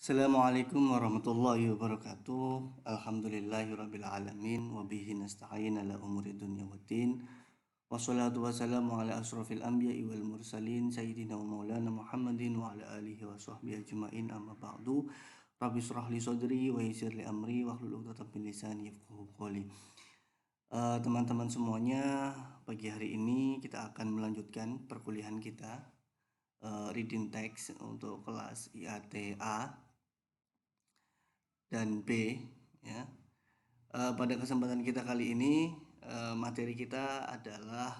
Assalamualaikum warahmatullahi wabarakatuh. Alhamdulillahirabbil alamin wa bihi nasta'in ala umuri dunya waddin. Wassalatu wassalamu ala asrofil anbiya'i wal mursalin sayyidina wa maulana Muhammadin wa ala alihi wa sahbihi ajma'in amma ba'du. Rabbi shrah li sadri wa yassir li amri wahlul 'uqdatam min lisani yafqahu qawli. Teman-teman semuanya, pagi hari ini kita akan melanjutkan perkuliahan kita reading text untuk kelas IAT A dan B ya. Pada kesempatan kita kali ini materi kita adalah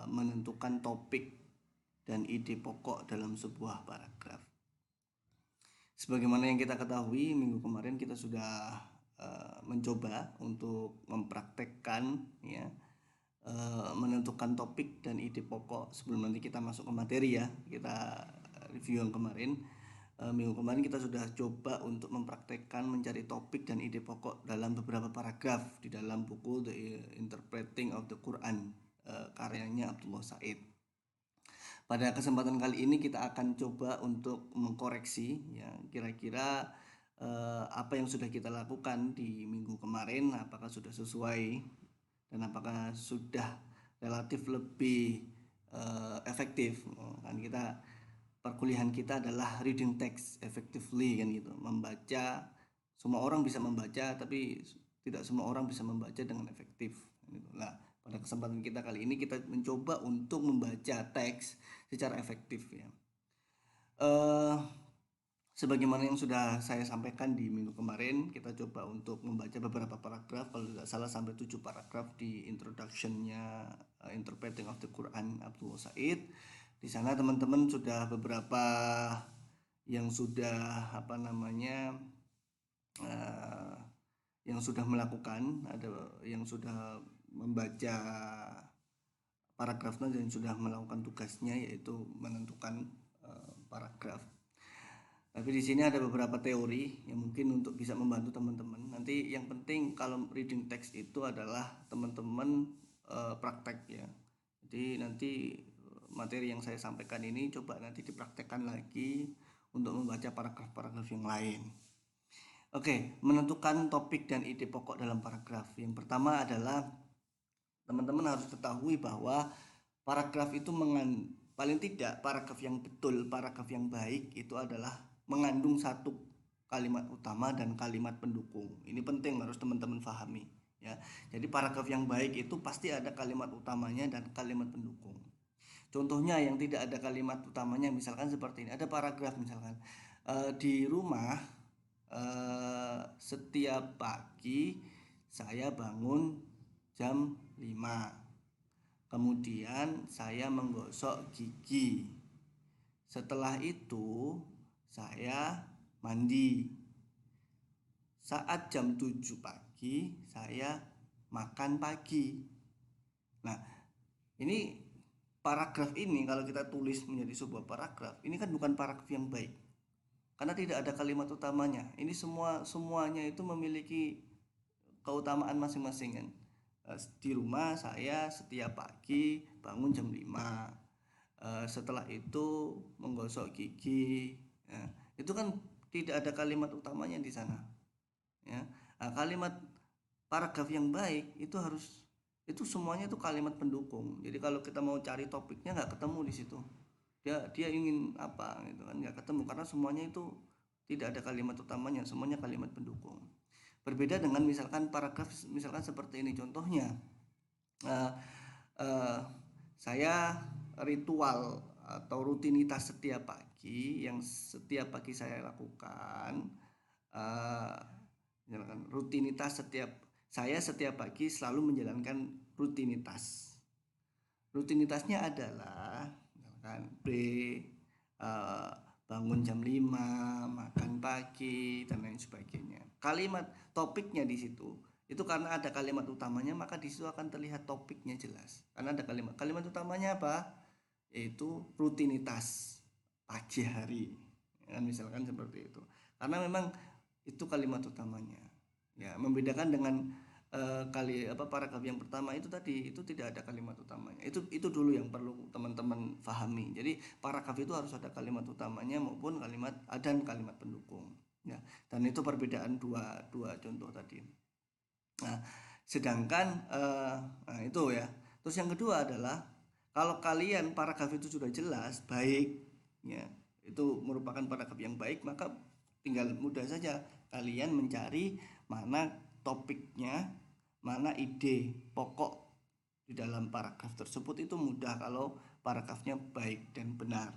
menentukan topik dan ide pokok dalam sebuah paragraf. Sebagaimana yang kita ketahui, minggu kemarin kita sudah mencoba untuk mempraktekkan ya menentukan topik dan ide pokok sebelum nanti kita masuk ke materi ya. Kita review yang kemarin. Minggu kemarin kita sudah coba untuk mempraktekkan mencari topik dan ide pokok dalam beberapa paragraf di dalam buku The Interpreting of the Quran karyanya Abdullah Said. Pada kesempatan kali ini kita akan coba untuk mengkoreksi ya kira-kira apa yang sudah kita lakukan di minggu kemarin, apakah sudah sesuai dan apakah sudah relatif lebih efektif. Kan kita perkuliahan kita adalah reading text effectively kan gitu, membaca. Semua orang bisa membaca tapi tidak semua orang bisa membaca dengan efektif gitu. Nah, pada kesempatan kita kali ini kita mencoba untuk membaca teks secara efektif ya. Sebagaimana yang sudah saya sampaikan di minggu kemarin, kita coba untuk membaca beberapa paragraf, kalau tidak salah sampai 7 paragraf di introductionnya Interpreting of the Quran Abdullah Said. Di sana teman-teman sudah beberapa yang sudah yang sudah melakukan, ada yang sudah membaca paragrafnya dan sudah melakukan tugasnya, yaitu menentukan paragraf. Tapi di sini ada beberapa teori yang mungkin untuk bisa membantu teman-teman. Nanti yang penting kalau reading text itu adalah teman-teman praktek ya. Jadi nanti materi yang saya sampaikan ini coba nanti dipraktekkan lagi untuk membaca paragraf-paragraf yang lain. Oke, menentukan topik dan ide pokok dalam paragraf. Yang pertama adalah teman-teman harus ketahui bahwa paragraf itu paling tidak paragraf yang betul, paragraf yang baik itu adalah mengandung satu kalimat utama dan kalimat pendukung. Ini penting, harus teman-teman pahami ya. Jadi paragraf yang baik itu pasti ada kalimat utamanya dan kalimat pendukung. Contohnya yang tidak ada kalimat utamanya misalkan seperti ini. Ada paragraf misalkan di rumah setiap pagi saya bangun jam 5. Kemudian saya menggosok gigi. Setelah itu saya mandi. Saat jam 7 pagi saya makan pagi. Nah, ini paragraf ini kalau kita tulis menjadi sebuah paragraf, ini kan bukan paragraf yang baik. Karena tidak ada kalimat utamanya. Ini semuanya itu memiliki keutamaan masing-masing kan. Di rumah saya setiap pagi bangun jam 5. Setelah itu menggosok gigi. Nah, itu kan tidak ada kalimat utamanya di sana. Ya. Nah, kalimat paragraf yang baik itu semuanya itu kalimat pendukung. Jadi kalau kita mau cari topiknya nggak ketemu di situ. Dia ingin apa gitu kan, nggak ketemu karena semuanya itu tidak ada kalimat utamanya, semuanya kalimat pendukung. Berbeda dengan misalkan paragraf misalkan seperti ini contohnya, saya ritual atau rutinitas setiap pagi yang setiap pagi saya lakukan, misalkan rutinitas setiap pagi selalu menjalankan rutinitas. Rutinitasnya adalah misalkan bangun jam 5, makan pagi dan lain sebagainya. Kalimat topiknya di situ itu karena ada kalimat utamanya, maka di situ akan terlihat topiknya jelas. Karena ada kalimat utamanya apa? Yaitu rutinitas pagi hari. Ya, misalkan seperti itu. Karena memang itu kalimat utamanya. Ya, membedakan dengan paragraf yang pertama itu tadi, itu tidak ada kalimat utamanya. Itu dulu yang perlu teman-teman pahami. Jadi paragraf itu harus ada kalimat utamanya maupun kalimat dan kalimat pendukung. Dan itu perbedaan dua contoh tadi. Nah, sedangkan nah itu ya. Terus yang kedua adalah kalau kalian paragraf itu sudah jelas, baik, ya, itu merupakan paragraf yang baik, maka tinggal mudah saja kalian mencari mana topiknya, mana ide pokok di dalam paragraf tersebut. Itu mudah kalau paragrafnya baik dan benar.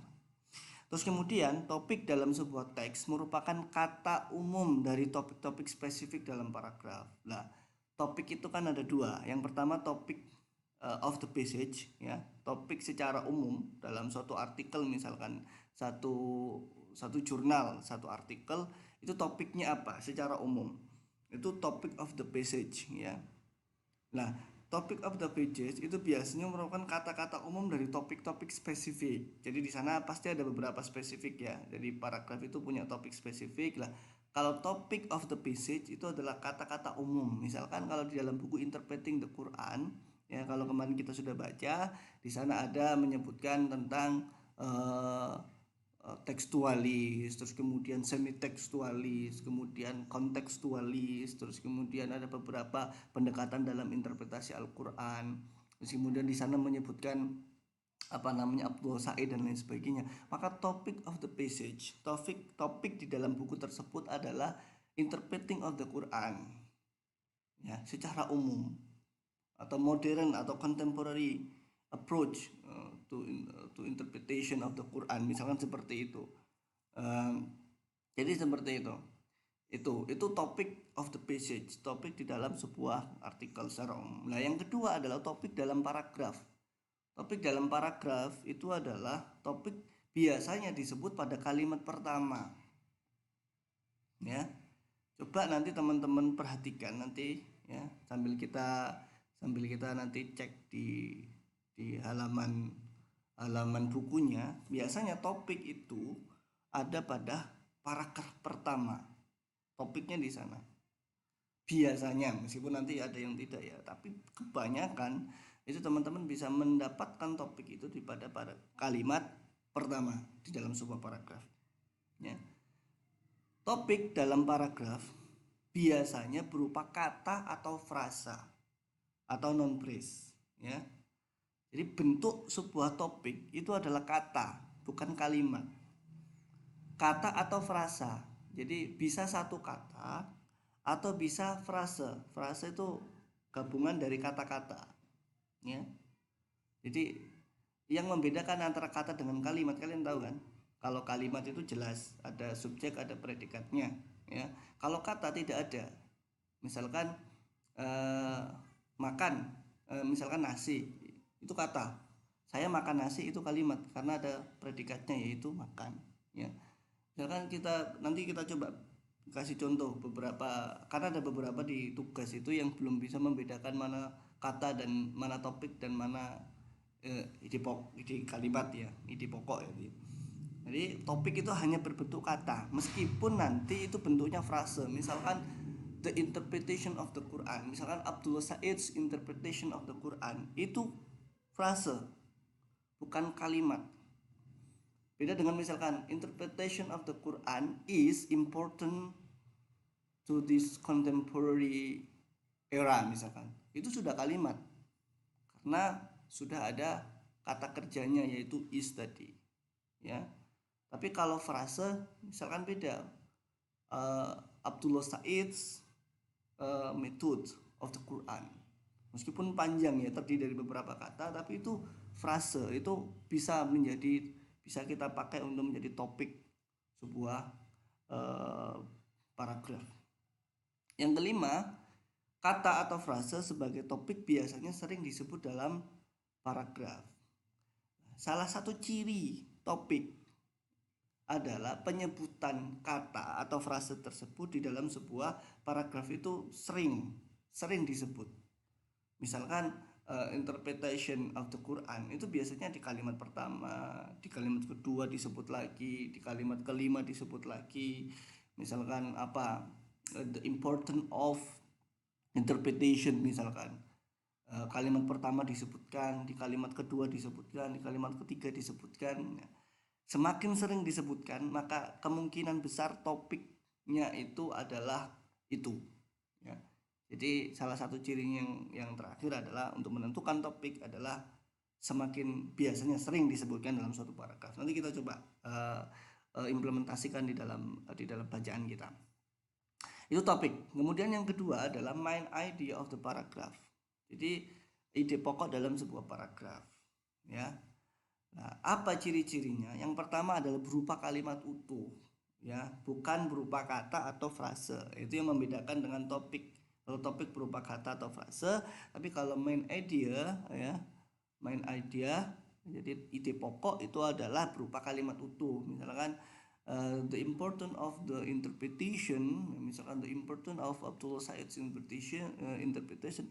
Terus kemudian topik dalam sebuah teks merupakan kata umum dari topik-topik spesifik dalam paragraf. Nah, topik itu kan ada dua. Yang pertama topik of the passage, ya, topik secara umum dalam suatu artikel, misalkan satu jurnal, satu artikel, itu topiknya apa secara umum, itu topic of the passage, ya. Nah, topic of the pages itu biasanya merupakan kata-kata umum dari topik-topik spesifik. Jadi di sana pasti ada beberapa spesifik, ya. Jadi paragraf itu punya topik spesifik lah. Kalau topic of the passage itu adalah kata-kata umum. Misalkan kalau di dalam buku Interpreting the Quran, ya, kalau kemarin kita sudah baca, di sana ada menyebutkan tentang tekstualis, terus kemudian semi tekstualis, kemudian kontekstualis, terus kemudian ada beberapa pendekatan dalam interpretasi Al-Qur'an. Terus kemudian di sana menyebutkan apa namanya Abdul Said dan lain sebagainya. Maka topic of the passage, topik di dalam buku tersebut adalah interpreting of the Quran, ya, secara umum, atau modern atau contemporary approach to interpretation of the Quran, misalkan seperti itu. Jadi seperti itu. Itu topik of the passage, topik di dalam sebuah artikel secara umum. Nah, yang kedua adalah topik dalam paragraf. Topik dalam paragraf itu adalah topik biasanya disebut pada kalimat pertama. Ya. Coba nanti teman-teman perhatikan nanti, ya, sambil kita nanti cek di halaman bukunya. Biasanya topik itu ada pada paragraf pertama. Topiknya di sana. Biasanya, meskipun nanti ada yang tidak, ya, tapi kebanyakan itu teman-teman bisa mendapatkan topik itu pada kalimat pertama di dalam sebuah paragraf, ya. Topik dalam paragraf biasanya berupa kata atau frasa atau non phrase, ya. Jadi bentuk sebuah topik itu adalah kata, bukan kalimat. Kata atau frasa. Jadi bisa satu kata atau bisa frase. Frase itu gabungan dari kata-kata, ya. Jadi yang membedakan antara kata dengan kalimat, kalian tahu kan? Kalau kalimat itu jelas ada subjek, ada predikatnya, ya. Kalau kata tidak ada. Misalkan makan, misalkan nasi, itu kata. Saya makan nasi itu kalimat karena ada predikatnya yaitu makan, ya. Misalkan nanti kita coba kasih contoh beberapa, karena ada beberapa di tugas itu yang belum bisa membedakan mana kata dan mana topik dan mana ide kalimat, ya, ide pokok, ya. Jadi topik itu hanya berbentuk kata, meskipun nanti itu bentuknya frase. Misalkan the interpretation of the Quran, misalkan Abdul Said's interpretation of the Quran, itu frase, bukan kalimat. Beda dengan misalkan interpretation of the Quran is important to this contemporary era, misalkan, itu sudah kalimat karena sudah ada kata kerjanya yaitu is tadi, ya. Tapi kalau frase misalkan beda, Abdullah Said's method of the Quran, meskipun panjang, ya, terdiri dari beberapa kata, tapi itu frase, itu bisa kita pakai untuk menjadi topik sebuah paragraf. Yang kelima, kata atau frase sebagai topik biasanya sering disebut dalam paragraf. Salah satu ciri topik adalah penyebutan kata atau frase tersebut di dalam sebuah paragraf itu sering disebut. Misalkan interpretation of the Quran itu biasanya di kalimat pertama, di kalimat kedua disebut lagi, di kalimat kelima disebut lagi. Misalkan apa, the importance of interpretation, misalkan kalimat pertama disebutkan, di kalimat kedua disebutkan, di kalimat ketiga disebutkan. Semakin sering disebutkan, maka kemungkinan besar topik cirinya itu adalah itu, ya. Jadi salah satu cirinya yang terakhir adalah untuk menentukan topik adalah semakin biasanya sering disebutkan dalam suatu paragraf. Nanti kita coba implementasikan di dalam bacaan kita. Itu topik. Kemudian yang kedua adalah main idea of the paragraph. Jadi ide pokok dalam sebuah paragraf, ya. Nah, apa ciri-cirinya? Yang pertama adalah berupa kalimat utuh, ya, bukan berupa kata atau frase. Itu yang membedakan dengan topik. Kalau topik berupa kata atau frase, tapi kalau main idea, ya, main idea, jadi ide pokok itu adalah berupa kalimat utuh. Misalkan the importance of the interpretation, misalkan the importance of Abdullah Said's interpretation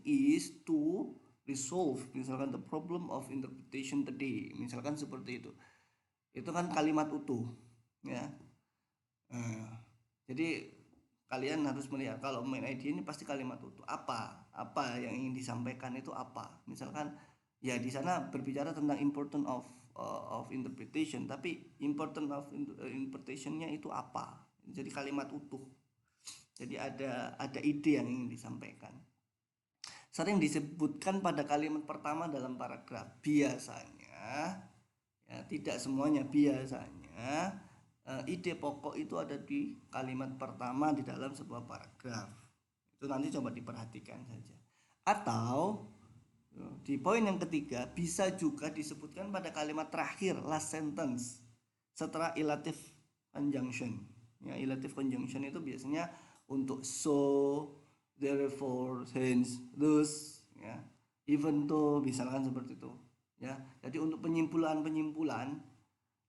is to resolve, misalkan the problem of interpretation today, misalkan seperti itu kan kalimat utuh, ya. Jadi kalian harus melihat kalau main idea ini pasti kalimat utuh. Apa yang ingin disampaikan itu apa, misalkan ya di sana berbicara tentang important of interpretation, tapi important of interpretationnya itu apa, jadi kalimat utuh. Jadi ada ide yang ingin disampaikan. Sering disebutkan pada kalimat pertama dalam paragraf. Biasanya, ya, tidak semuanya, biasanya ide pokok itu ada di kalimat pertama di dalam sebuah paragraf. Itu nanti coba diperhatikan saja. Atau di poin yang ketiga bisa juga disebutkan pada kalimat terakhir, last sentence, setelah ilative conjunction. Ya, ilative conjunction itu biasanya untuk so, therefore, hence, thus, ya, even though, misalkan seperti itu, ya. Jadi untuk penyimpulan,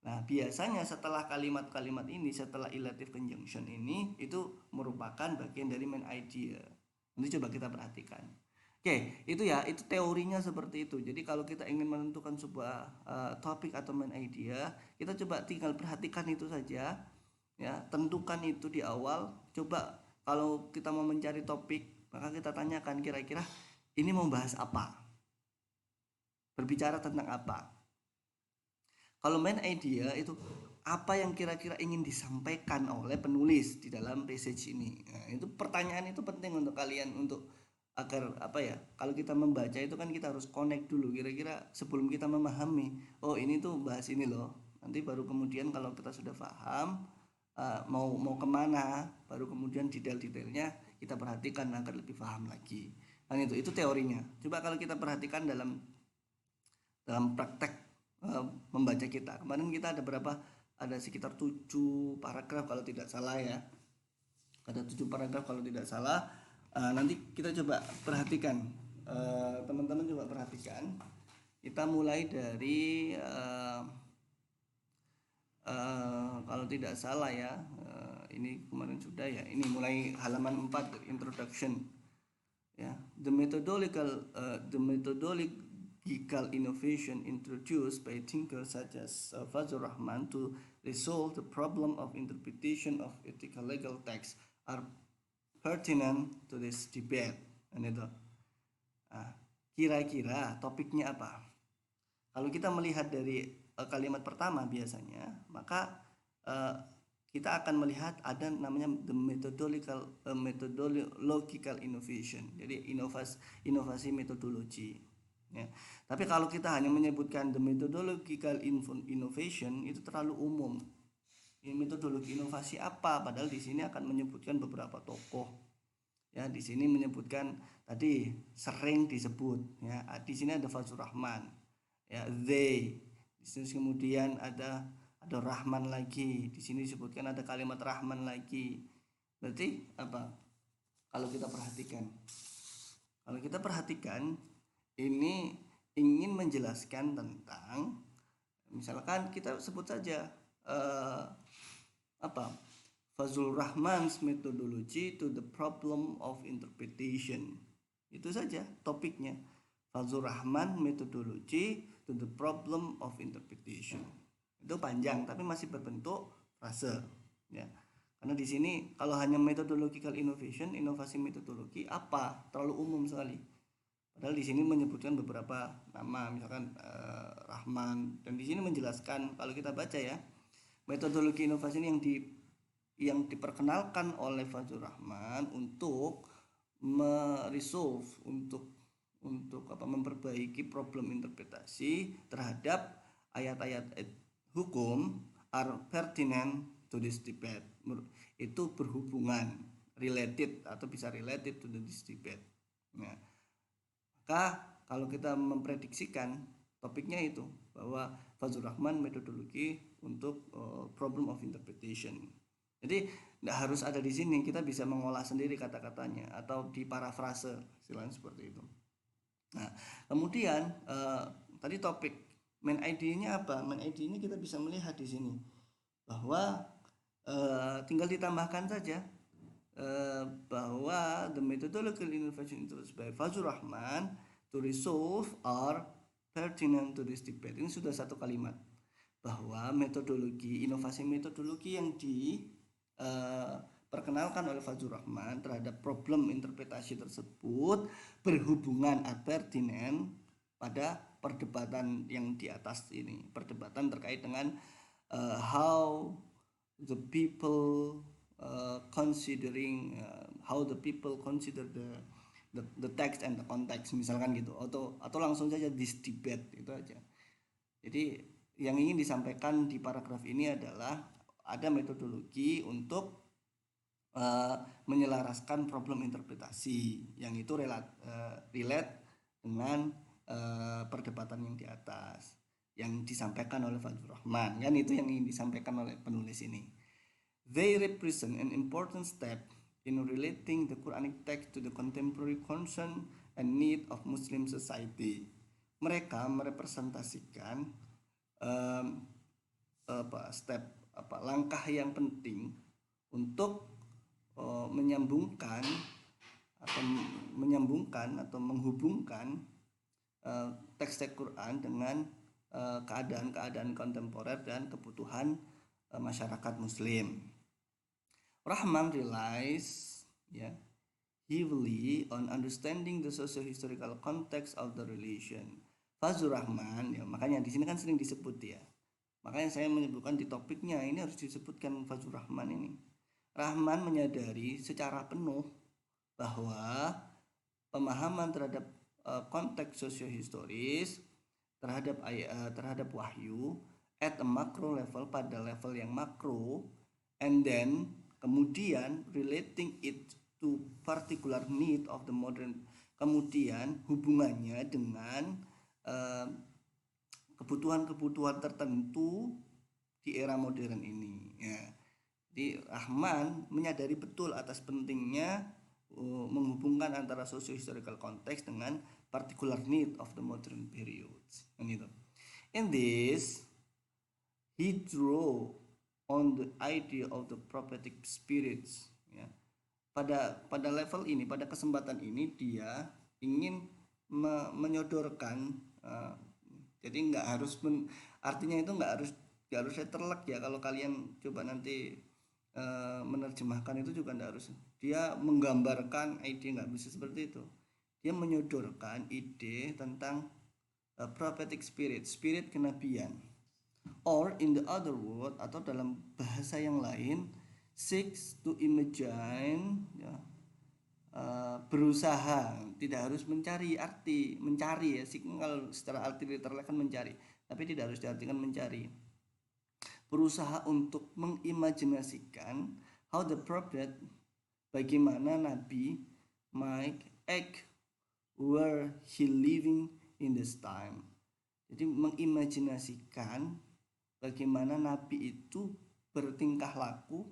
nah biasanya setelah kalimat-kalimat ini, setelah ilative conjunction ini, itu merupakan bagian dari main idea. Nanti coba kita perhatikan. Oke, itu ya, itu teorinya seperti itu. Jadi kalau kita ingin menentukan sebuah topik atau main idea, kita coba tinggal perhatikan itu saja, ya. Tentukan itu di awal. Coba kalau kita mau mencari topik, maka kita tanyakan kira-kira ini mau bahas apa, berbicara tentang apa. Kalau main idea itu apa yang kira-kira ingin disampaikan oleh penulis di dalam passage ini. Nah, itu pertanyaan itu penting untuk kalian, untuk agar apa ya, kalau kita membaca itu kan kita harus connect dulu kira-kira sebelum kita memahami, oh ini tuh bahas ini loh. Nanti baru kemudian kalau kita sudah paham mau kemana, baru kemudian detail-detailnya kita perhatikan agar lebih paham lagi. Dan itu teorinya. Coba kalau kita perhatikan dalam praktek membaca kita. Kemarin kita ada sekitar 7 paragraf kalau tidak salah, ya. Ada 7 paragraf kalau tidak salah. Nanti kita coba perhatikan, teman-teman coba perhatikan. Kita mulai dari kalau tidak salah, ya, ini kemarin sudah, ya, ini mulai halaman 4, introduction, ya. The methodological innovation introduced by thinkers such as Fazlur Rahman to resolve the problem of interpretation of ethical legal text are pertinent to this debate. Dan itu kira-kira topiknya apa? Kalau kita melihat dari kalimat pertama biasanya, maka kita akan melihat ada namanya the methodological innovation. Jadi inovasi metodologi, ya. Tapi kalau kita hanya menyebutkan the methodological innovation, itu terlalu umum. Metodologi inovasi apa? Padahal di sini akan menyebutkan beberapa tokoh, ya. Di sini menyebutkan tadi sering disebut, ya. Di sini ada Fazlur Rahman, ya, they. Di sini kemudian ada Rahman lagi. Di sini disebutkan ada kalimat Rahman lagi. Berarti apa? Kalau kita perhatikan, ini ingin menjelaskan tentang, misalkan kita sebut saja Fazlur Rahman's methodology to the problem of interpretation. Itu saja topiknya. Fazlur Rahman methodology to the problem of interpretation. Itu panjang tapi masih berbentuk frase, ya. Karena di sini kalau hanya methodological innovation, inovasi metodologi apa, terlalu umum sekali. Padahal di sini menyebutkan beberapa nama, misalkan Rahman, dan di sini menjelaskan, kalau kita baca, ya, metodologi inovasi ini yang yang diperkenalkan oleh Fazlur Rahman untuk meresolve, untuk memperbaiki problem interpretasi terhadap ayat-ayat hukum are pertinent to this debate. Itu berhubungan, related atau bisa related to this debate. Nah, maka kalau kita memprediksikan topiknya itu bahwa Fazlur Rahman metodologi untuk problem of interpretation. Jadi tidak harus ada di sini, kita bisa mengolah sendiri kata-katanya atau diparafrase, istilahnya seperti itu. Nah, kemudian tadi topik main ID-nya apa? Main ID-nya kita bisa melihat di sini bahwa tinggal ditambahkan saja bahwa the methodological innovation introduced by Fazlur Rahman to resolve are pertinent to this debate. Ini sudah satu kalimat bahwa inovasi metodologi yang diperkenalkan oleh Fazlur Rahman terhadap problem interpretasi tersebut berhubungan pertinent pada perdebatan yang di atas ini, perdebatan terkait dengan how the people considering how the people consider the text and the context, misalkan gitu, atau langsung saja this debate, itu aja. Jadi yang ingin disampaikan di paragraf ini adalah ada metodologi untuk menyelaraskan problem interpretasi yang itu relate dengan perdebatan yang di atas yang disampaikan oleh Fazlur Rahman, kan itu yang ingin disampaikan oleh penulis ini. They represent an important step in relating the Quranic text to the contemporary concern and need of Muslim society. Mereka merepresentasikan langkah yang penting untuk menyambungkan atau menghubungkan teks-teks Quran dengan keadaan-keadaan kontemporer dan kebutuhan masyarakat Muslim. Rahman relies heavily on understanding the socio-historical context of the relation. Fazlur Rahman, makanya di sini kan sering disebut ya. Makanya saya menyebutkan di topiknya ini harus disebutkan Fazlur Rahman ini. Rahman menyadari secara penuh bahwa pemahaman terhadap konteks sosiohistoris terhadap wahyu at a macro level, pada level yang makro, and then kemudian relating it to particular need of the modern, kemudian hubungannya dengan kebutuhan-kebutuhan tertentu di era modern ini ya. Jadi Rahman menyadari betul atas pentingnya menghubungkan antara socio-historical context dengan particular need of the modern periods. In this, he drew on the idea of the prophetic spirits. Ya. Pada level ini, pada kesempatan ini dia ingin menyodorkan. Jadi nggak harus artinya itu nggak harus letterlek ya. Kalau kalian coba nanti menerjemahkan itu juga nggak harus. Dia menggambarkan ide, nggak bisa seperti itu. Dia menyodorkan ide tentang prophetic spirit kenabian, or in the other word, atau dalam bahasa yang lain, seeks to imagine ya, berusaha, tidak harus mencari ya. Kalau secara arti literal kan mencari, tapi tidak harus diartikan mencari. Berusaha untuk mengimajinasikan how the prophet, bagaimana Nabi might act were he living in this time. Jadi mengimajinasikan bagaimana Nabi itu bertingkah laku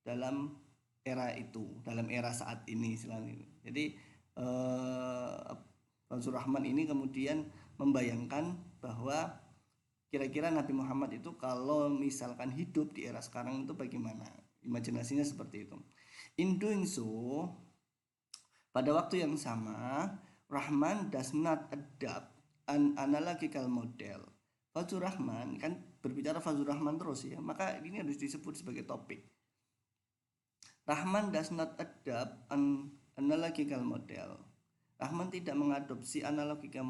dalam era itu, dalam era saat ini selalu. Jadi Fazlur Rahman ini kemudian membayangkan bahwa kira-kira Nabi Muhammad itu kalau misalkan hidup di era sekarang itu bagaimana, imajinasinya seperti itu. In doing so, pada waktu yang sama, Rahman does not adopt an analogical model. Fazlur Rahman kan berbicara Fazlur Rahman terus ya, maka ini harus disebut sebagai topik. Rahman does not adopt an analogical model. Rahman tidak mengadopsi analogical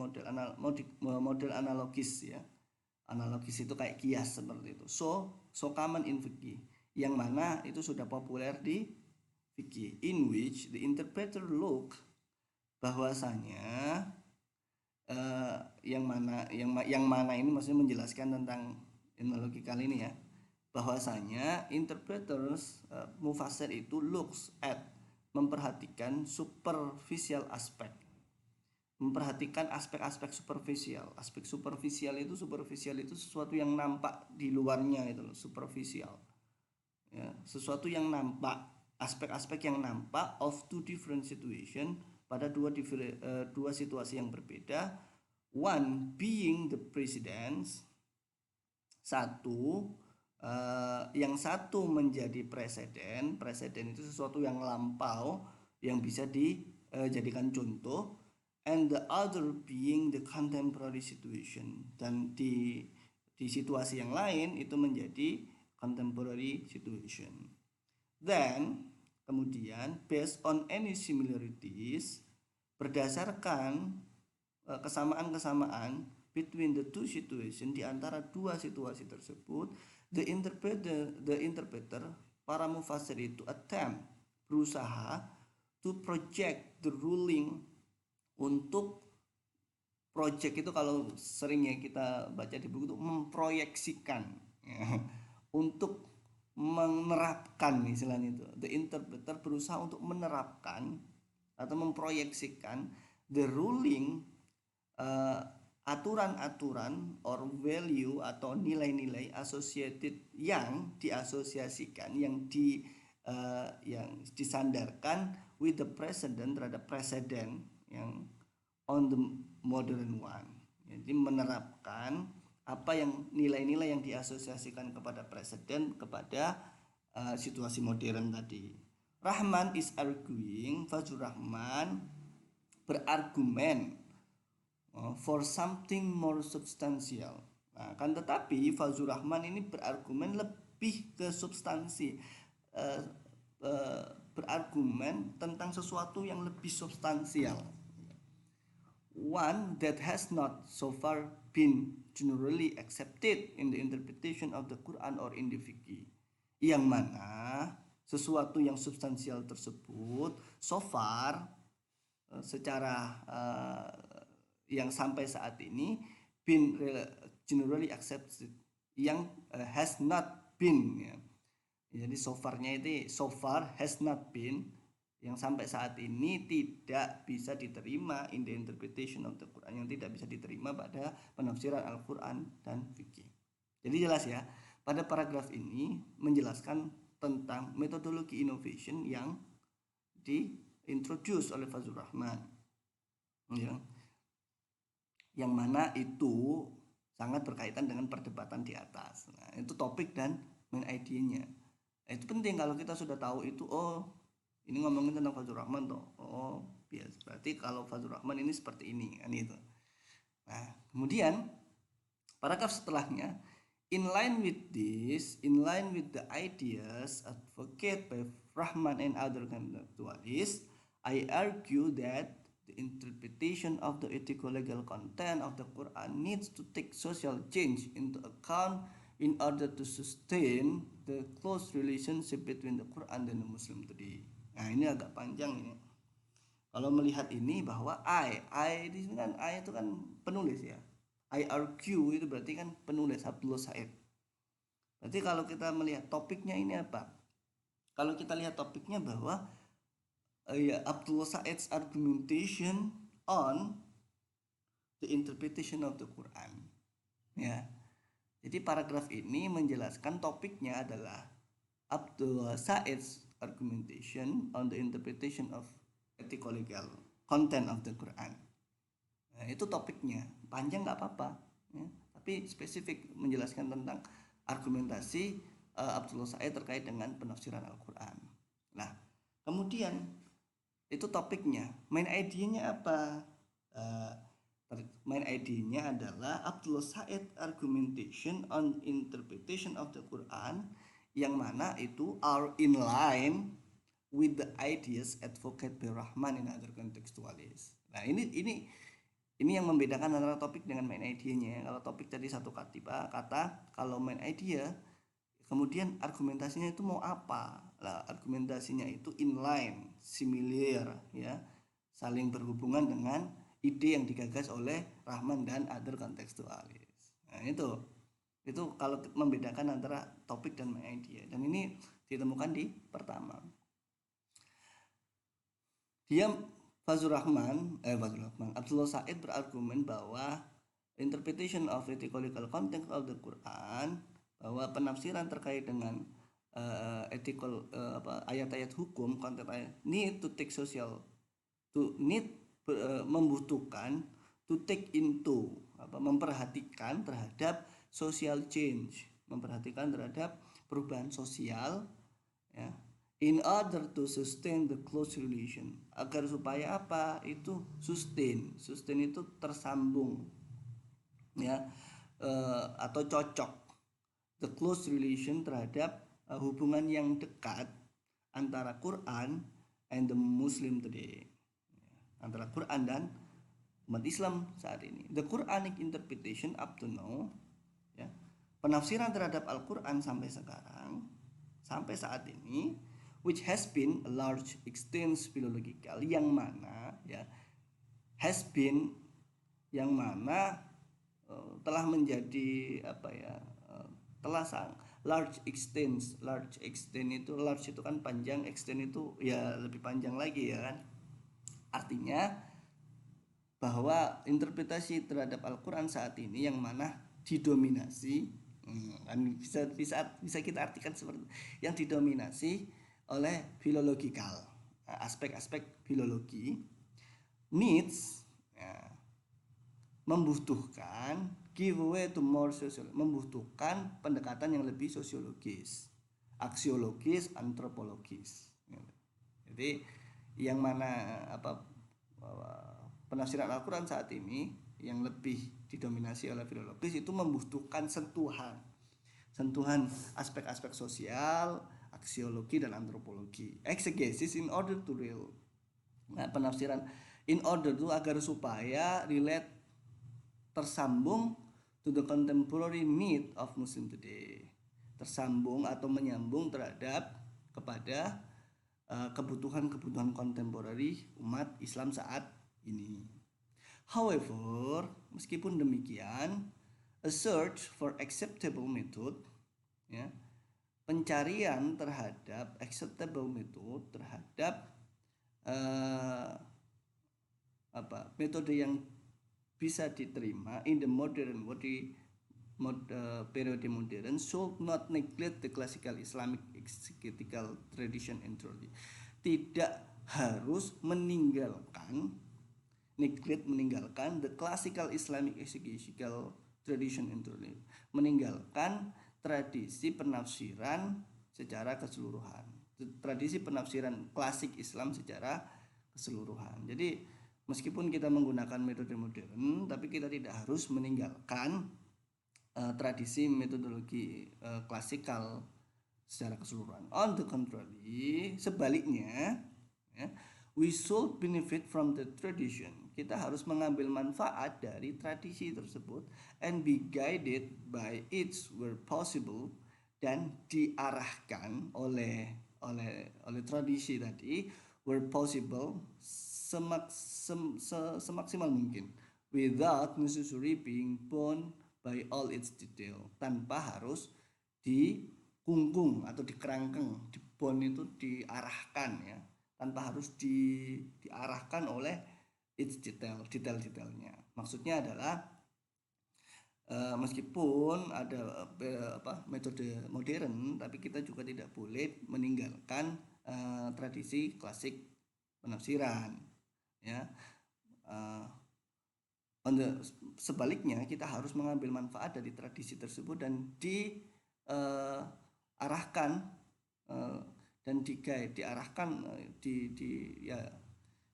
model analogis ya. Analogis itu kayak kias seperti itu. So common in fikih, yang mana itu sudah populer di fikih, in which the interpreter look bahwasanya yang mana ini maksudnya menjelaskan tentang ilmu kali ini ya, bahwasanya interpreters mufassir itu looks at, memperhatikan superficial aspek, memperhatikan aspek-aspek superficial. Aspek superficial itu sesuatu yang nampak di luarnya itu loh, superficial ya, sesuatu yang nampak, aspek-aspek yang nampak of two different situation, pada dua situasi yang berbeda. One being the president, yang satu menjadi presiden. Presiden itu sesuatu yang lampau yang bisa dijadikan contoh. And the other being the contemporary situation, dan di situasi yang lain itu menjadi contemporary situation. Then kemudian based on any similarities, berdasarkan kesamaan-kesamaan between the two situation, di antara dua situasi tersebut, the interpreter para mufassir itu attempt, berusaha to project the ruling, untuk project itu kalau sering ya kita baca di buku itu memproyeksikan ya, untuk menerapkan istilahnya itu. The interpreter berusaha untuk menerapkan atau memproyeksikan the ruling, aturan-aturan or value atau nilai-nilai associated yang diasosiasikan, yang disandarkan with the precedent, terhadap presiden yang on the modern one. Jadi menerapkan apa yang nilai-nilai yang diasosiasikan kepada presiden kepada situasi modern tadi. Rahman is arguing, Fazlur Rahman berargumen for something more substantial. Nah, kan tetapi Fazlur Rahman ini berargumen lebih ke substansi, berargumen tentang sesuatu yang lebih substansial. One that has not so far been generally accepted in the interpretation of the Quran or in the fiqh. Yang mana sesuatu yang substansial tersebut so far secara yang sampai saat ini been generally accepted, yang has not been ya. Jadi so farnya itu so far has not been, yang sampai saat ini tidak bisa diterima in the interpretation of the Quran, yang tidak bisa diterima pada penafsiran Al-Quran dan fikih. Jadi jelas ya, pada paragraf ini menjelaskan tentang metodologi innovation yang diintroduce oleh Fazlur Rahman ya, yang mana itu sangat berkaitan dengan perdebatan di atas. Nah, itu topik dan main idenya. Itu penting kalau kita sudah tahu itu, oh ini ngomongin tentang Fazlur Rahman toh. Oh, biasa. Berarti kalau Fazlur Rahman ini seperti ini kan itu. Nah, kemudian paragraf setelahnya, in line with the ideas advocated by Rahman and other conceptualists, I argue that the interpretation of the ethical legal content of the Quran needs to take social change into account in order to sustain the close relationship between the Quran dan the Muslim today. Nah, ini agak panjang ini. Kalau melihat ini bahwa I di sini kan I itu kan penulis ya. I argue itu berarti kan penulis, Abdullah Said. Berarti kalau kita melihat topiknya ini apa? Kalau kita lihat topiknya bahwa Abdullah Said's argumentation on the interpretation of the Quran. Ya. Jadi paragraf ini menjelaskan topiknya adalah Abdullah Said's argumentation on the interpretation of ethical legal content of the Quran. Nah, itu topiknya, panjang nggak apa-apa ya, tapi spesifik menjelaskan tentang argumentasi Abdullah Said terkait dengan penafsiran Al-Quran. Nah, kemudian itu topiknya, main idenya apa? Main idenya adalah Abdullah Said argumentation on interpretation of the Quran, yang mana itu are in line with the ideas advocated by Rahman in other contextualists. Nah, ini yang membedakan antara topik dengan main idenya. Kalau topik tadi satu kata, kalau main idea Kemudian argumentasinya itu mau apa? Lah, argumentasinya itu inline, similar, ya, saling berhubungan dengan ide yang digagas oleh Rahman dan other kontekstualis. Nah, itu kalau membedakan antara topik dan my idea, dan ini ditemukan di pertama. Dia Abdullah Said berargumen bahwa interpretation of ethical content of the Quran, bahwa penafsiran terkait dengan ethical ayat-ayat hukum, konten ayat, need to take social, membutuhkan to take into, memperhatikan terhadap social change, memperhatikan terhadap perubahan sosial, ya, in order to sustain the close relation, agar supaya apa itu sustain itu tersambung, ya, atau cocok, the close relation terhadap hubungan yang dekat antara Quran and the Muslim today, antara Quran dan umat Islam saat ini. The Quranic interpretation up to now, ya, penafsiran terhadap Al-Quran sampai sekarang, sampai saat ini, which has been a large extent philological, yang mana, ya, has been, yang mana telah menjadi telah large extent itu, large itu kan panjang, extent itu ya lebih panjang lagi, ya kan, artinya bahwa interpretasi terhadap Al-Quran saat ini yang mana didominasi, kan bisa kita artikan seperti yang didominasi oleh filologikal, aspek-aspek filologi, needs, ya, membutuhkan give way to more social, membutuhkan pendekatan yang lebih sosiologis, aksiologis, antropologis. Jadi yang mana penafsiran Al-Quran saat ini yang lebih didominasi oleh filologis itu membutuhkan sentuhan aspek-aspek sosial, aksiologi, dan antropologi, exegesis in order to real. Nah, penafsiran in order itu agar supaya relate, tersambung to the contemporary need of Muslim today, tersambung atau menyambung terhadap kepada kebutuhan-kebutuhan kontemporari umat Islam saat ini. However, meskipun demikian, a search for acceptable method, ya, pencarian terhadap acceptable method terhadap metode yang bisa diterima in the modern periode modern should not neglect the classical Islamic exegetical tradition entirely. Tidak harus meninggalkan the classical Islamic exegetical tradition entirely, meninggalkan tradisi penafsiran secara keseluruhan, tradisi penafsiran klasik Islam secara keseluruhan. Jadi meskipun kita menggunakan metode modern, tapi kita tidak harus meninggalkan tradisi metodologi klasikal secara keseluruhan. On the contrary, sebaliknya, ya, we should benefit from the tradition. Kita harus mengambil manfaat dari tradisi tersebut and be guided by it where possible, dan diarahkan oleh tradisi tadi where possible, semaksimal mungkin, without necessarily being bound by all its detail, tanpa harus dikungkung atau dikerangkeng. Di bond itu diarahkan, ya, tanpa harus diarahkan oleh its detail-detailnya. Maksudnya adalah meskipun ada metode modern, tapi kita juga tidak boleh meninggalkan tradisi klasik penafsiran, ya. Sebaliknya, kita harus mengambil manfaat dari tradisi tersebut dan diarahkan dan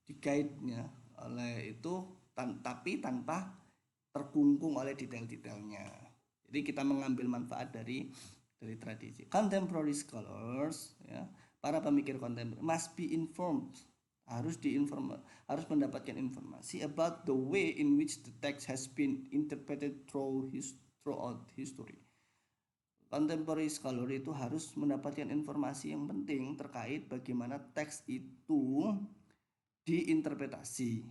di-guide-nya oleh itu, tapi tanpa terkungkung oleh detail-detailnya. Jadi kita mengambil manfaat dari tradisi. Contemporary scholars, ya, para pemikir kontemporer, must be informed, harus mendapatkan informasi about the way in which the text has been interpreted throughout history. contemporary scholar itu harus mendapatkan informasi yang penting terkait bagaimana teks itu diinterpretasi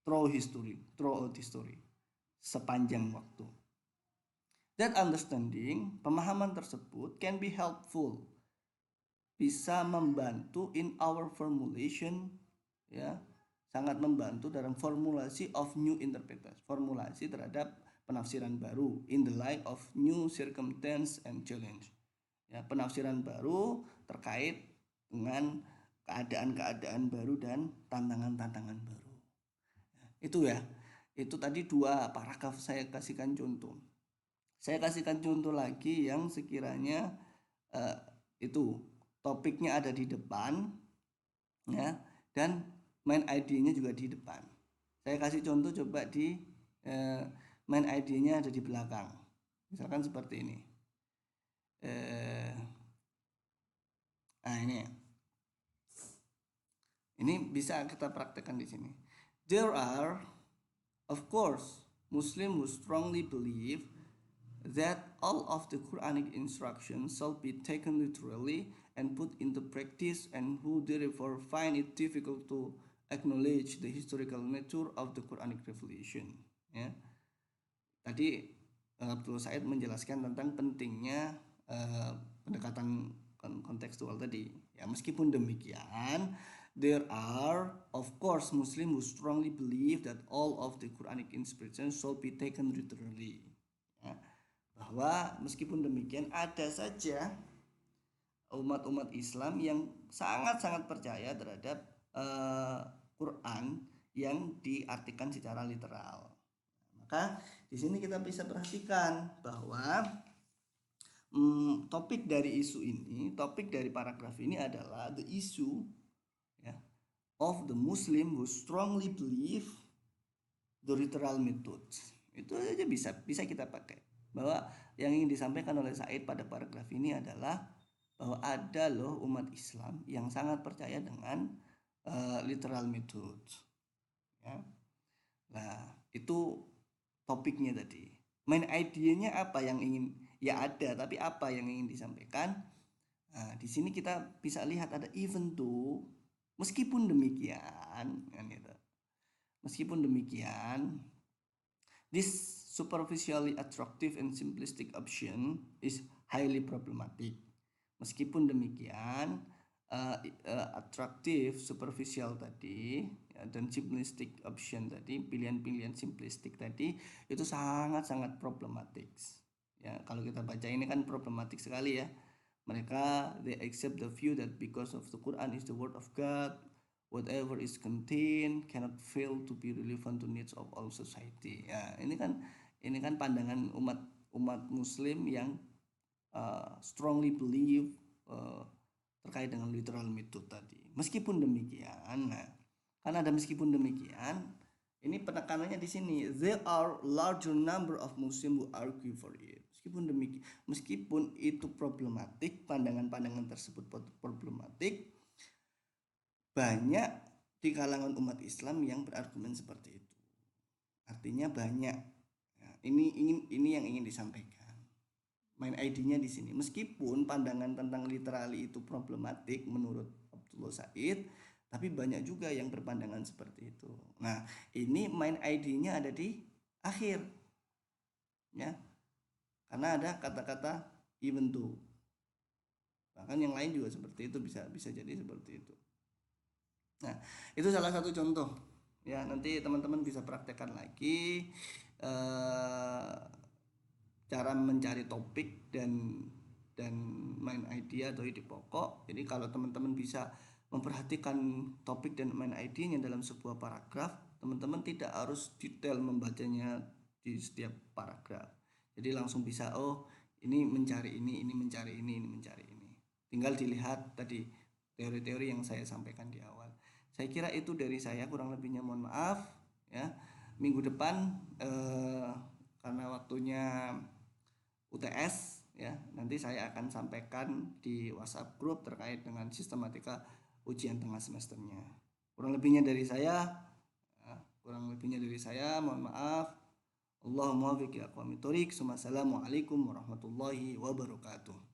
throughout history sepanjang waktu. That understanding, pemahaman tersebut can be helpful, bisa membantu in our formulation, ya, sangat membantu dalam formulasi of new interpretation, formulasi terhadap penafsiran baru in the light of new circumstance and challenge. Ya, penafsiran baru terkait dengan keadaan-keadaan baru dan tantangan-tantangan baru. Itu ya, itu tadi 2 paragraf saya kasihkan contoh. Saya kasihkan contoh lagi yang sekiranya itu topiknya ada di depan, ya, dan main ID-nya juga di depan. Saya kasih contoh coba di main ID-nya ada di belakang. Misalkan seperti ini. Nah ini bisa kita praktekkan di sini. There are, of course, Muslims who strongly believe that all of the Quranic instructions shall be taken literally and put into practice, and who therefore find it difficult to acknowledge the historical nature of the Quranic revelation. Ya. Tadi Abdul Said menjelaskan tentang pentingnya pendekatan kontekstual tadi. Ya, meskipun demikian, there are of course Muslims who strongly believe that all of the Quranic instructions shall be taken literally. Ya. Bahwa meskipun demikian ada saja umat-umat Islam yang sangat-sangat percaya terhadap Quran yang diartikan secara literal. Maka di sini kita bisa perhatikan bahwa topik dari isu ini, topik dari paragraf ini adalah the issue, ya, of the Muslim who strongly believe the literal method. Itu aja bisa kita pakai. Bahwa yang ingin disampaikan oleh Said pada paragraf ini adalah bahwa ada loh umat Islam yang sangat percaya dengan literal method. Ya. Nah, itu topiknya tadi. Main idenya apa yang ingin, ya ada, tapi apa yang ingin disampaikan? Nah, di sini kita bisa lihat ada even though, meskipun demikian, kan gitu. Meskipun demikian, this superficially attractive and simplistic option is highly problematic. Meskipun demikian, atraktif, superficial tadi, ya, dan simplistic option tadi, pilihan-pilihan simplistik tadi itu sangat-sangat problematik. Ya, kalau kita baca ini kan problematik sekali ya. Mereka they accept the view that because of the Quran is the word of God, whatever is contained cannot fail to be relevant to needs of all society. Ya, ini kan pandangan umat Muslim yang strongly believe terkait dengan literal method tadi. Meskipun demikian, nah, kan ada meskipun demikian, ini penekanannya di sini. There are larger number of Muslims who argue for it. Meskipun demikian, meskipun itu problematik, pandangan-pandangan tersebut problematik, banyak di kalangan umat Islam yang berargumen seperti itu. Artinya banyak. Nah, ini yang ingin disampaikan. Main ID-nya di sini. Meskipun pandangan tentang literally itu problematik menurut Abdullah Said, tapi banyak juga yang berpandangan seperti itu. Nah, ini main ID-nya ada di akhir. Ya. Karena ada kata-kata even though. Bahkan yang lain juga seperti itu, bisa jadi seperti itu. Nah, itu salah satu contoh. Ya, nanti teman-teman bisa praktekkan lagi cara mencari topik dan main idea atau ide pokok. Jadi kalau teman-teman bisa memperhatikan topik dan main idenya dalam sebuah paragraf, teman-teman tidak harus detail membacanya di setiap paragraf. Jadi langsung bisa, oh ini mencari ini mencari ini mencari ini. Tinggal dilihat tadi teori-teori yang saya sampaikan di awal. Saya kira itu dari saya, kurang lebihnya mohon maaf ya. Minggu depan karena waktunya UTS ya, nanti saya akan sampaikan di WhatsApp grup terkait dengan sistematika ujian tengah semesternya. Kurang lebihnya dari saya, mohon maaf. Allahumma muwaffiq ila aqwamit thoriq. Assalamualaikum warahmatullahi wabarakatuh.